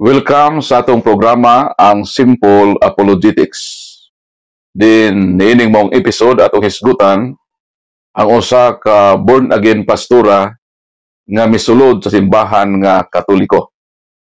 Welcome sa atong programa ang Simple Apologetics. Din niining mong episode atong hisgutan ang usa ka born again pastora nga misulod sa simbahan nga Katoliko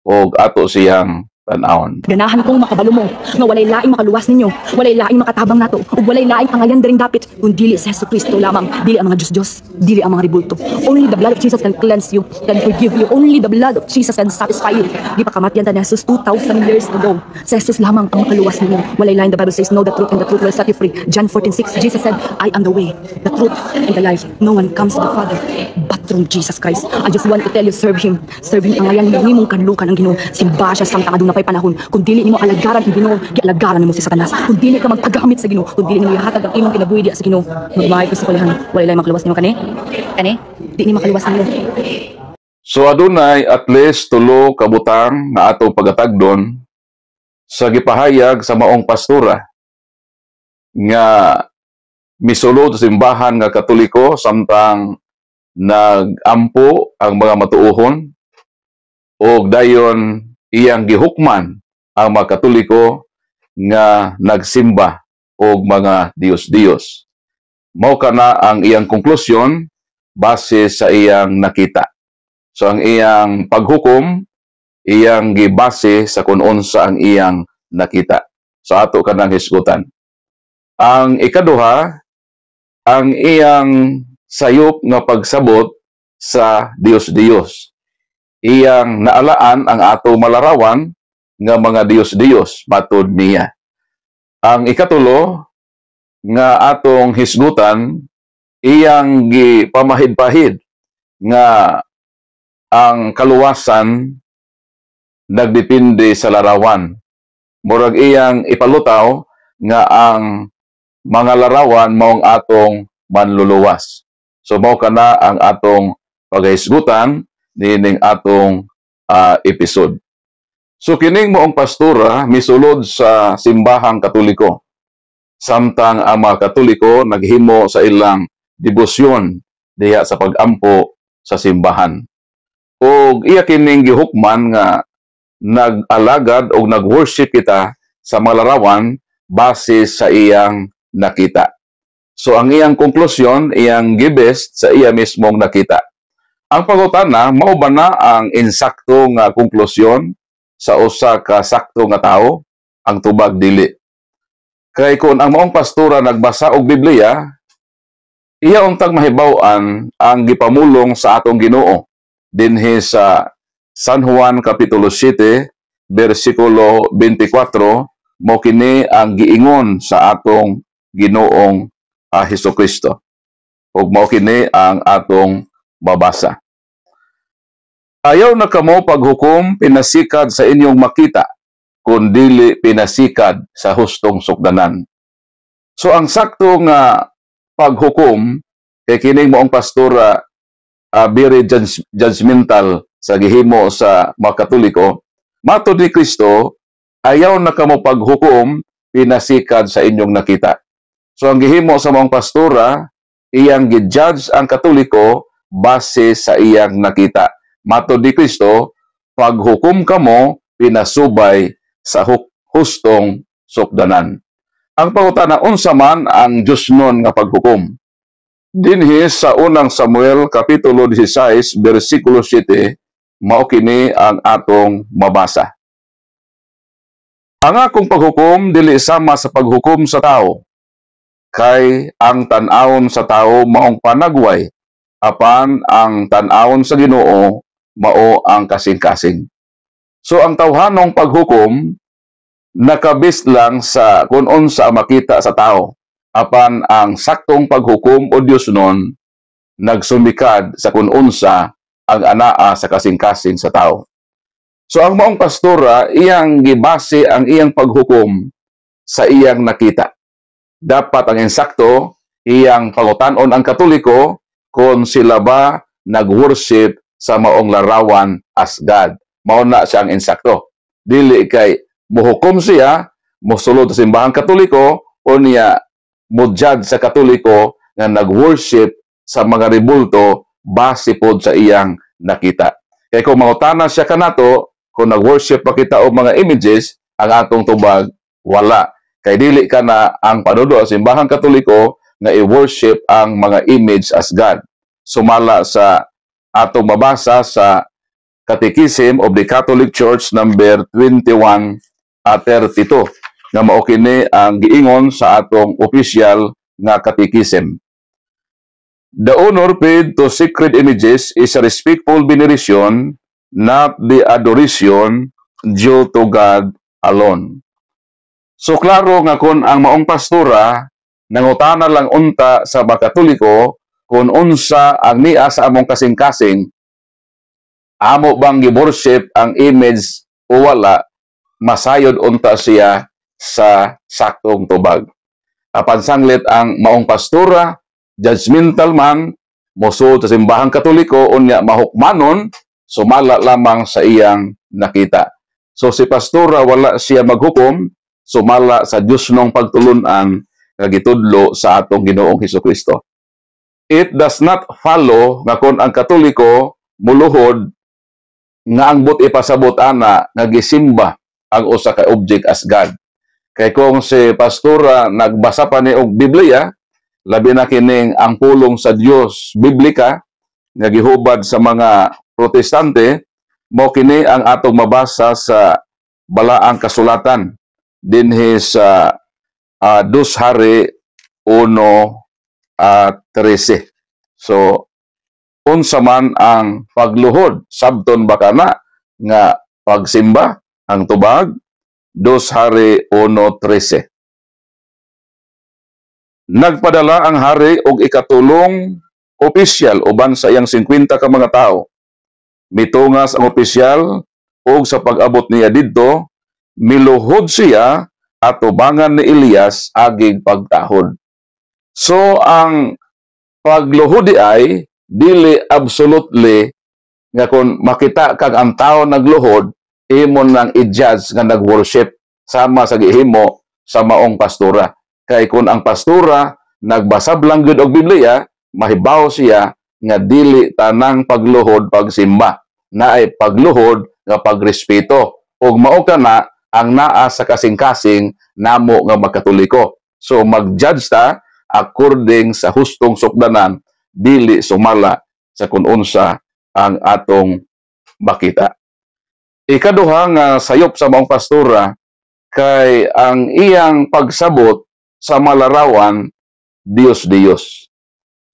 ug ato siyang tan-awon. Ganahan kong makabalo mo nga walay laing makaluwas ninyo, walay laing makatabang nato, ug walay laing pangayan diring dapit kun dili sa Jesucristo lamang, dili ang mga Diyos, dili ang mga ribulto. Only the blood of Jesus can cleanse you, can forgive you. Only the blood of Jesus can satisfy you. Di pa kamatyan ta ni Jesus 2,000 years ago. Sa Jesus lamang ang makaluwas ninyo. Walay laing, the Bible says, know the truth and the truth will set you free. John 14:6, Jesus said, I am the way, the truth, and the life. No one comes to the Father but through Jesus Christ. I just want to tell you, serve Him. Serve Him ang ngayon himong kanlukan ng Ginoo. Simba siya samtang aduna pay panahon. Kung dili nimo alagaran ang Ginoo, gialagaran nimo si Satanas. Kung dili ka magpagamit sa Ginoo, kung dili nimo ihatag ang imong kinabuhi diha sa Ginoo, magmahay ko sa kulihan. Walay laing makaluwas nimo kani? Di ni makaluwas nimo. So adunay at least tulo ka butang nga ato pagatagdon sa gipahayag sa maong pastora nga misulod sa simbahan nga Katoliko samtang nagampo ang mga matuohon o dayon iyang gihukman ang mga Katoliko nga nagsimba og mga Diyos-Diyos. Mao kana ang iyang konklusyon base sa iyang nakita. So ang iyang paghukom iyang gibase sa kung unsa ang iyang nakita. So ato kanang hisgutan. Ang ikaduha, ang iyang sayop nga pagsabot sa Dios-Dios. Iyang naalaan ang ato malarawan nga mga Dios-Dios matud niya. Ang ikatulo nga atong hisgutan, iyang gipamahid-pahid nga ang kaluwasan nagdepende sa larawan. Murag iyang ipalutaw nga ang mga larawan maong atong manluluwas. So mao kana ang atong paghisgutan nining atong episode. So kining moong pastora misulod sa simbahang Katoliko. Samtang ang mga Katoliko naghimo sa ilang debosyon diha sa pagampo sa simbahan. O iya kining gihukman nga nag-alagad o nag-worship kita sa mga larawan base sa iyang nakita. So ang iyang konklusyon, iyang gibest sa iya mismong nakita. Ang pangutana, mao ba na ang insakto nga konklusyon sa usa ka sakto nga tawo? Ang tubag dili. Kay kung ang maong pastora nagbasa og Biblia, iya untag mahibaw-an ang gipamulong sa atong Ginoo dinhi sa San Juan Kapitulo 7, versikulo 24, mo kini ang giingon sa atong Ginoong Hesukristo. Ug mao kini ang atong babasa. Ayaw na kamo paghukom pinasikad sa inyong makita, kundili pinasikad sa hustong sukdanan. So ang sakto nga paghukom kay kining moong pastora very judgmental sa gihimo sa mga Katoliko, matud ni Kristo, ayaw na kamo paghukom pinasikad sa inyong nakita. So ang gihimo sa mga pastora, iyang gi-judge ang Katoliko base sa iyang nakita. Matud ni Kristo, paghukom kamo pinasubay sa hustong sukdanan. Ang pangutana, unsa man ang Dios nun nga paghukom? Dinhi sa unang Samuel Kapitulo 16, versikulo 7, mao kini ang atong mabasa. Ang akong paghukom dili sama sa paghukom sa tao, kay ang tan-awon sa tao maong panagway, apan ang tan-awon sa Ginoo mao ang kasing-kasing. So ang tawhanong paghukom nakabis lang sa kung unsa makita sa tao, apan ang saktong paghukom o Dios nun nagsumikad sa kung unsa ang anaa sa kasing-kasing sa tao. So ang maong pastora, iyang gibase ang iyang paghukom sa iyang nakita. Dapat ang insakto, iyang pangutanon ang Katoliko kung sila ba nag-worship sa maong larawan as God. Mao na siya ang insakto. Dili kay muhukom siya, musulod sa simbahang Katoliko, o niya mudjad sa Katoliko nga nag-worship sa mga ribulto base pod sa iyang nakita. Kaya kung mangutana siya kanato, kung nag-worship pa kita o mga images, ang atong tubag, wala. Kay dili ka na ang panudo sa simbahang Katoliko nga i-worship ang mga image as God. Sumala sa atong mabasa sa Catechism of the Catholic Church number 21 at 32 nga mao kini ang giingon sa atong official nga catechism. The honor paid to sacred images is a respectful veneration, not the adoration due to God alone. So klaro nga kung ang maong pastora nangutana lang unta sa mga Katoliko kung unsa ang niya sa among kasing-kasing, amo bang gi-worship ang image o wala, masayod unta siya sa saktong tubag. Apan sanglit ang maong pastora, judgmental man, musod sa simbahang Katoliko, unya mahukmanon, sumala lamang sa iyang nakita. So si pastora wala siya maghukom, sumala sa Diyos nung pagtulunan nga gitudlo sa atong Ginoong Hesukristo. It does not follow nga kung ang Katoliko muluhod nga ang but ipasabot ana nga gisimba ang usa ka object as God. Kay kung si pastora nagbasa pa ni og Biblia, labi na kining ang pulong sa Dios biblika nga gihubad sa mga Protestante, mao kini ang atong mabasa sa balaang kasulatan dinhi sa 2 Hari 1:13. So unsa man ang pagluhod, sabton ba kana nga pagsimba ang tubag? 2 Hari 1:13. Nagpadala ang hari og ikatulong opisyal uban sa iyang 50 ka mga tao. Mitungas ang opisyal og sa pag-abot niya didto, miluhod siya at tubangan ni Elias agig pagtahod. So ang pagluhod ay dili absolutely nga kung makita kag ang tao nagluhod, imon nang i-judge nga nag-worship sama sa gihimo sa maong pastora. Kay kung ang pastora nagbasab lang gyud og Biblia, mahibaw siya nga dili tanang pagluhod pagsimba, naay pagluhod nga pagrespeto. Ug mao kana ang naa sa kasing-kasing namo nga magkatoliko. So mag-judge ta according sa hustong sukdanan, dili sumala sa kung unsa ang atong makita. Ikaduha nga sayop sa maong pastora kay ang iyang pagsabot sa malarawan Dios-Dios.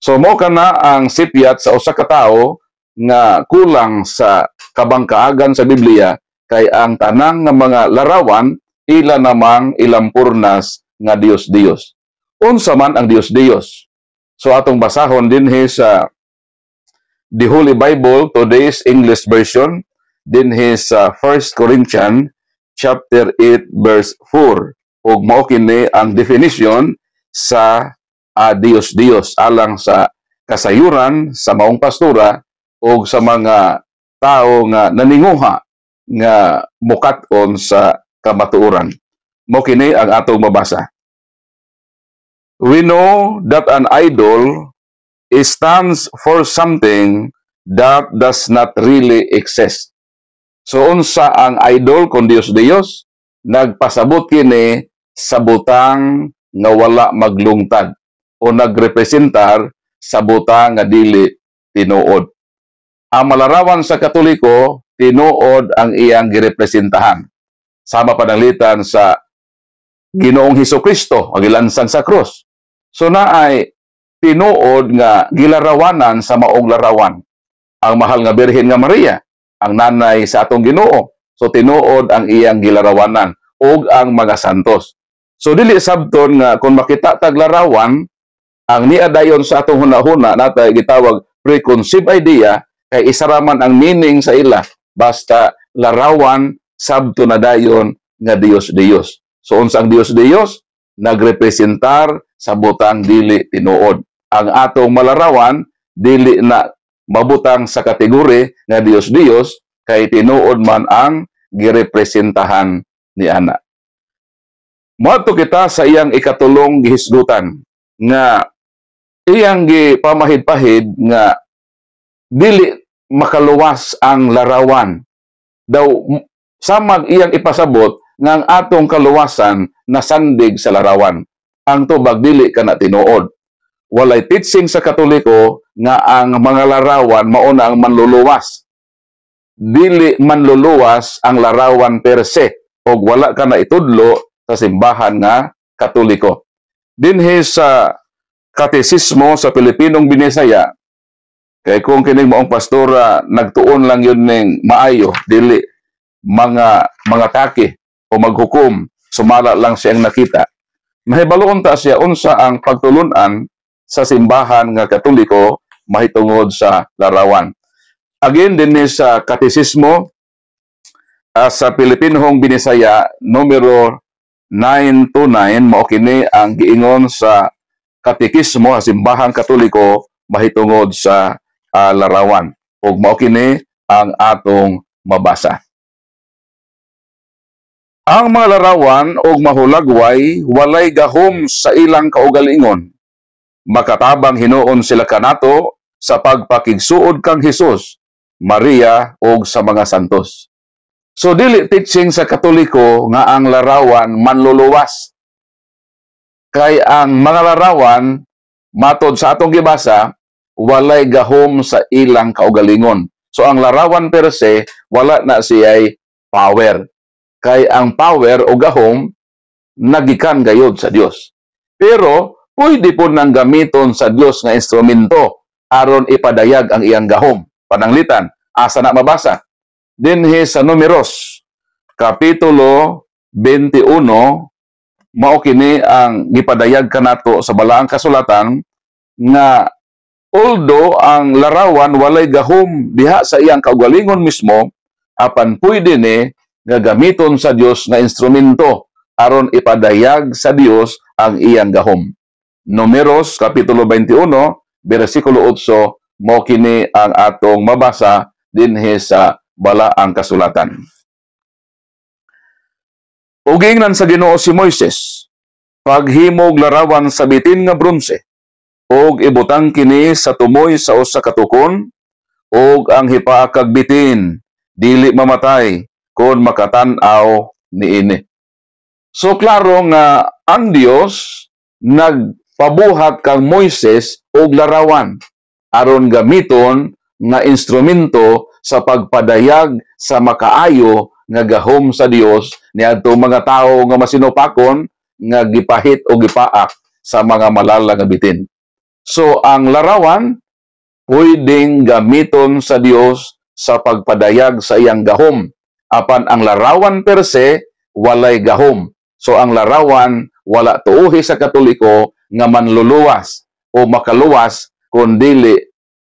So mo kana ang sipyat sa usa ka tawo nga kulang sa kabangkaagan sa Biblia, kay ang tanang nga mga larawan ila namang ilampurnas nga Dios-Dios. Unsa man ang Dios-Dios? So atong basahon dinhi sa the Holy Bible, today's English version, dinhi sa 1 Corinthians chapter 8 verse 4. Ug mao kini ang definition sa Dios-Dios alang sa kasayuran sa maong pastora ug sa mga tao nga naninguha nga mukat-on sa kamatuoran. Mao kini ang atong mabasa. We know that an idol stands for something that does not really exist. So unsa ang idol kun Dios-Dios? Nagpasabot kini sa butang nga wala maglungtad o nagrepresentar sa butang nga dili tinuod. Ang malarawan sa Katoliko, tinuod ang iyang girepresentahan. Sama pananglitan sa Ginoong Hesukristo, ang gilansan sa krus. So naay tinuod nga gilarawanan sa maong larawan. Ang mahal nga Birhen nga Maria, ang nanay sa atong Ginoo. So tinuod ang iyang gilarawanan ug ang mga santos. So dili sabton nga kung makita tag larawan, ang niya dayon sa atong hunahuna natay gitawag preconceived idea, kay isaraman ang meaning sa ila basta larawan sabto na dayon nga Dios-Dios. So unsa ang Dios-Dios? Nagrepresentar sa butang dili tinuod. Ang atong malarawan dili na mabutang sa kategori nga Dios-Dios, kay tinuod man ang girepresentahan ni ana. Moadto kita sa iyang ikatulong gihisgutan nga iyang gipamahid-pahid nga dili makaluwas ang larawan. Daw Samag iyang ipasabot nga ang atong kaluwasan nasandig sa larawan. Ang tubag dili kana tinuod. Walay teaching sa Katoliko nga ang mga larawan mauna ang manluluwas. Dili manluluwas ang larawan per se o wala ka na itudlo sa simbahan nga Katoliko. Dinhi sa Katesismo sa Pilipinong Binisaya, kay kung kining maong pastora nagtuon lang yun ning maayo, dili mga taki o maghukom, sumala lang siyang nakita. Mahibaloon ta siya unsa ang pagtulunan sa simbahan nga Katoliko mahitungod sa larawan. Again, din sa Katesismo sa Pilipinong Binisaya, numero 929, mao kini ang giingon sa Katekismo sa simbahan Katoliko mahitungod sa larawan. Ug mao kini ang atong mabasa. Ang mga larawan og mahulagway walay gahom sa ilang kaugalingon. Makatabang hinuon sila kanato sa pagpakigsuod kang Hesus, Maria ug sa mga santos. So dili teaching sa Katoliko nga ang larawan manluluwas. Kay ang mga larawan matod sa atong gibasa walay gahom sa ilang kaugalingon. So ang larawan per se wala na siya'y power. Kay ang power o gahom nagikan gayud sa Dios. Pero pwede po nang gamiton sa Dios nga instrumento aron ipadayag ang iyang gahom. Pananglitan, asa na mabasa? Dinhi sa Numeros, Kapitulo 21, mao kini ang gipadayag kanato sa balaang kasulatan nga although ang larawan walay gahom diha sa iyang kaugalingon mismo, apan pwede ni nga gamiton sa Dios nga instrumento aron ipadayag sa Dios ang iyang gahom. Numeros Kapitulo 21, bersikulo 8, mao kini ang atong mabasa dinhi sa balaang kasulatan. Ug ingnan sa Ginoo si Moises, paghimog larawan sa bitin nga bronse, ug ibutang kini sa tumoy sa usa ka tukon, ug ang hipa kag bitin dili mamatay kon makatan-aw niini. So klaro nga ang Dios nagpabuhat kang Moises og larawan aron gamiton nga instrumento sa pagpadayag sa makaayo nga gahom sa Dios niadtong mga tawo nga masinupakon nga gipahit o gipaak sa mga malala nga bitin. So ang larawan pwedeng gamiton sa Dios sa pagpadayag sa iyang gahom. Apan ang larawan per se walay gahom. So ang larawan wala tuohi sa Katoliko nga manluluwas o makaluwas kundili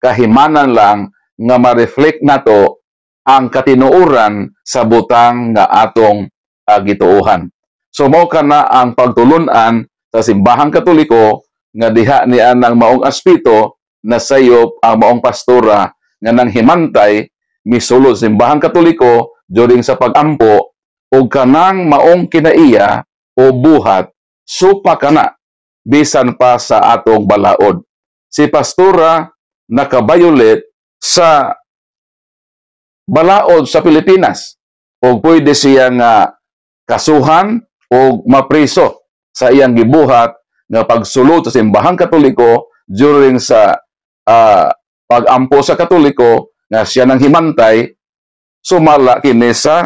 kahimanan lang nga ma-reflect nato ang katinuoran sa butang nga atong gituohan. So mao kana ang pagtulunan sa simbahang Katoliko nga diha niya ng maong aspito na sayop ang maong pastora nga nang himantay misulod sa simbahang Katoliko during sa pagampo o kanang maong kinaiya o buhat supa kana bisan pa sa atong balaod. Si pastora nakabayulit sa balaod sa Pilipinas o pwede siya nga kasuhan o mapriso sa iyang gibuhat nga pagsulod sa simbahang Katoliko during sa pagampo sa Katoliko nga siya nang himantay sumala kini sa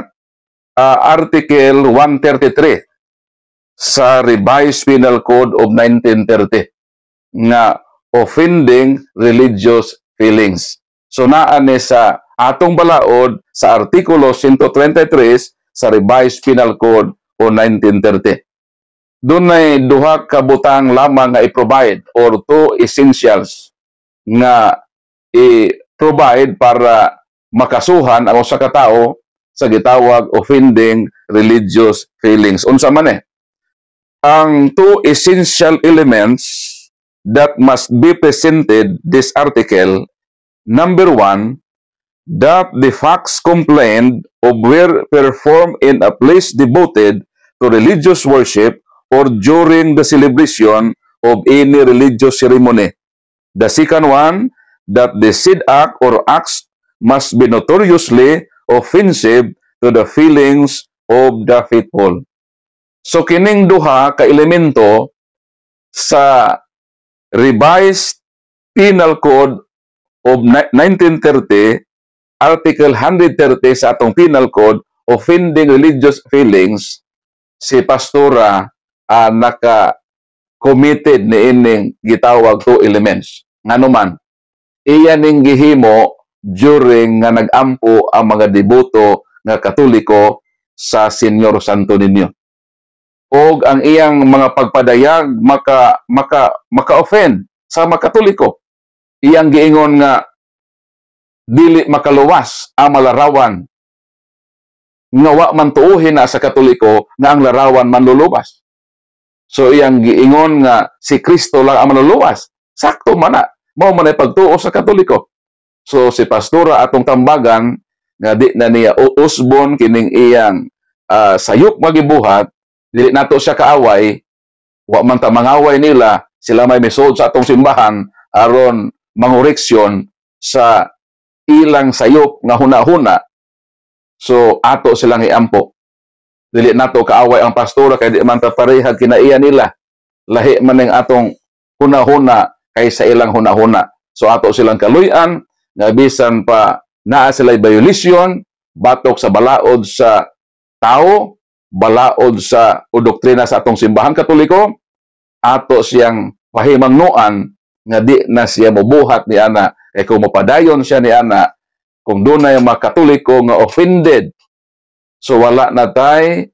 Article 133 sa Revised Penal Code of 1930 nga offending religious feelings. So naa ni sa atong balaod sa Artikulo 133 sa Revised Penal Code o 1930. Dunay duha ka butang lamang nga i-provide or two essentials nga i-provide para makasuhan ang usa ka tawo sa gitawag offending religious feelings. Unsa man ang two essential elements that must be presented this article. Number 1, that the facts complained of were performed in a place devoted to religious worship or during the celebration of any religious ceremony. The second one, that the said act or acts must be notoriously offensive to the feelings of the faithful. So kining duha ka elemento sa Revised Penal Code of 1930, Article 130 sa atong Penal Code, offending religious feelings, si pastora naka-committed ni ining gitawag two elements. Nganuman, iya ning gihimo during nga nag-ampo ang mga deboto nga Katoliko sa Senyor Santo Niño. O ang iyang mga pagpadayag maka-offend sa mga Katoliko. Iyang giingon nga dili makaluwas ang malarawan nga wa man tuuhin na sa Katoliko nga ang larawan manluluwas. So iyang giingon nga si Kristo lang ang manluluwas. Sakto man na. Mao man ay pagtuo sa Katoliko. So si pastora atong tambagan nga di na niya usbon kining iyang sayop magibuhat, dili nato siya kaaway, wa man ta mangaway nila, sila may misod sa atong simbahan aron mangoreksyon sa ilang sayop nga huna-huna. So ato silang iampo. Dili nato kaaway ang pastora kay di man ta parehag kinaiya nila. Lahi man ning atong huna-huna kaysa ilang huna-huna. So ato silang kaluy-an nga bisan pa naa sila violation batok sa balaod sa tao, balaod sa doktrina sa atong simbahan Katoliko, ato siyang pahimangnuan nga di na siya mobuhat ni ana kay kung mapadayon siya ni ana kung dunay mga Katoliko nga offended, so wala na tay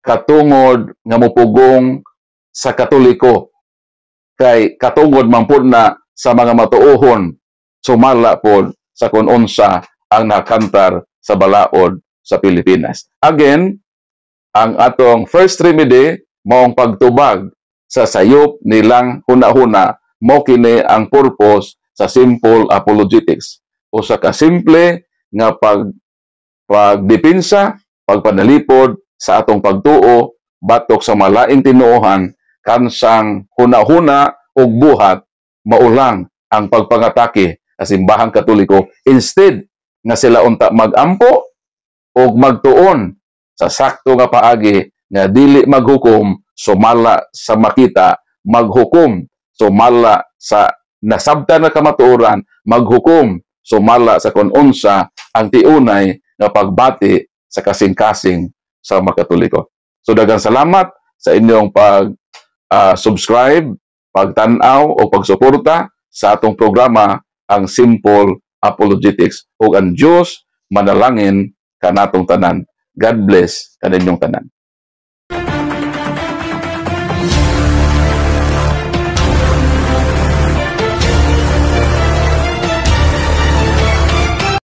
katungod nga mupugong sa Katoliko kay katungod man pud na sa mga matuohon sumala pod sa kung unsa ang nakantar sa balaod sa Pilipinas. Again, ang atong first remedy maong pagtubag sa sayop nilang huna-huna, mao kini ang purpose sa simple apologetics o sa kasimple nga pagdepensa, pagpanalipod sa atong pagtuo batok sa malaing tinuohan kansang huna-huna ug buhat maulang ang pagpangatake sa simbahang Katoliko instead nga sila unta magampo o magtuon sa sakto nga paagi nga dili maghukom sumala sa makita, maghukom sumala sa nasabtan na kamatuoran, maghukom sumala sa kung unsa ang tiunay nga pagbati sa kasing-kasing sa mga Katoliko. So daghang salamat sa inyong pag-subscribe, pagtanaw o pagsuporta sa atong programa ang Simple Apologetics. Ug ang Dios manalangin kanatong tanan. God bless kaninyong tanan.